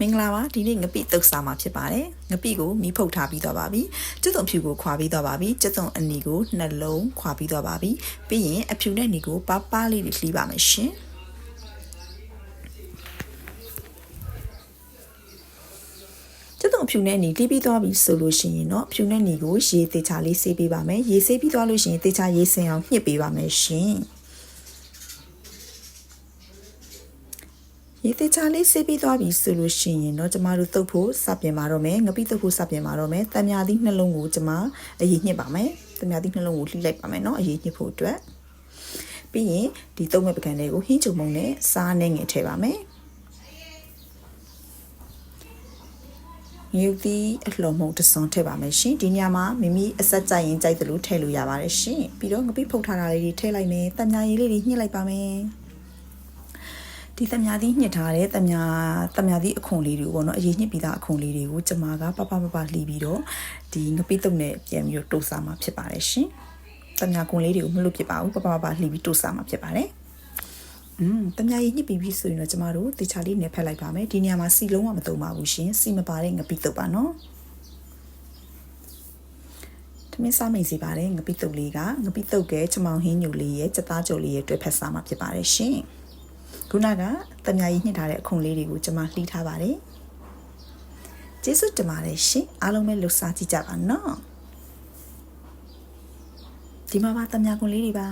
မင်္ဂလာပါဒီနေ့ငပိတုတ်စာမှာဖြစ်ပါတယ်ငပိကိုမီးဖုတ်ထားပြီးတော့ပါပြီကျုပ်သွန်ဖြူကိုခွာပြီးတော့ပါပြီကျုပ်သွန်အနီကိုနှလုံးခွာပြီးတော့ပါပြီပြီးရင်အဖြူနဲ့နီကိုပါပါလေးတွေလှီးပါမယ်ရှင်ကျုပ်သွန်ဖြူနဲ့နီလှီးပြီးသွားပြီဆိုလို့ရှိရင်တော့ဖြူနဲ့နီကိုရေသေးချာလေးဆေးပေးပါမယ်ရေဆေးပြီးသွားလို့ရှိရင်သေးချာရေးစင်အောင်ညှစ်ပေးပါမယ်ရှင်ရေသေးချာလေးဆေးပြီးသွားပြီဆိုလို့ရှိရင်တော့ကျမတို့တုပ်ဖို့စပြင်ပါတော့မယ်ငပိတုပ်ဖို့စပြင်ပါတော့မယ်တံမြာသီးနှလုံးကိုကျမအရေးညှစ်ပါမယ်တံမြာသီးနှလုံးကိုလှိလိုက်ပါမယ်เนาะအရေးညှစ်ဖို့အတွက်ပြီးရင်ဒီသုံးမဲ့ပကံလေးကိုဟင်းချုံမုံနဲ့စားနဲ့ငယ်ထည့်ပါမယ်မြူသီးအလှော်မုံတစွန်ထည့်ပါမယ်ရှင်ဒီညမှာမိမိအဆက်ကြိုက်ရင်ကြိုက်သလိုထည့်လို့ရပါတယ်ရှင်ပြီးတော့ငပိဖုတ်ထားတာလေးတွေထည့်လိုက်မယ်တံမြာရည်လေးတွေညှစ်လိုက်ပါမယ်ဒီတမြာသီးညှစ်ထားတဲ့တမြာသီးအခွန်လေးတွေပေါ့နော်အရေးညှစ်ပြီးသားအခွန်လေးတွေကိုကျမကပပလှီးပြီးတော့ဒီငပိတုပ်နဲ့ပြန်ပြီးတော့တိုးစားမှာဖြစ်ပါတယ်ရှင်တမြာခွန်လေးတွေကိုမလွတ်ဖြစ်ပါဘူးပပလှီးပြီးတိုးစားမှာဖြစ်ပါတယ်တမြာရည်ညှစ်ပြီးပြီဆိုရင်တော့ကျမတို့တေချာလေးနဲ့ဖက်လိုက်ပါမယ်ဒီနေရာမှာစီလုံးဝမသုံးပါဘူးရှင်စီမပါတဲ့ငပိတုပ်ပါနော်သမင်းစားမိတ်စီပါတယ်ငပိတုပ်လေးကငပိတုပ်ကချမောင်ဟင်းညိုလေးရဲ့စက်သားကြိုလေးရဲ့တွဲဖက်စားမှာဖြစ်ပါတယ်ရှင်ခုနကတမြာကြီးညှစ်ထားတဲ့အခွန်လေးတွေကိုကျွန်မလှီးထားပါတယ်ကျေးဇူးတင်ပါတယ်ရှင်အားလုံးပဲလှူစားကြည့်ကြပါနော်ဒီမှာပါတမြာခွန်လေးတွေပါ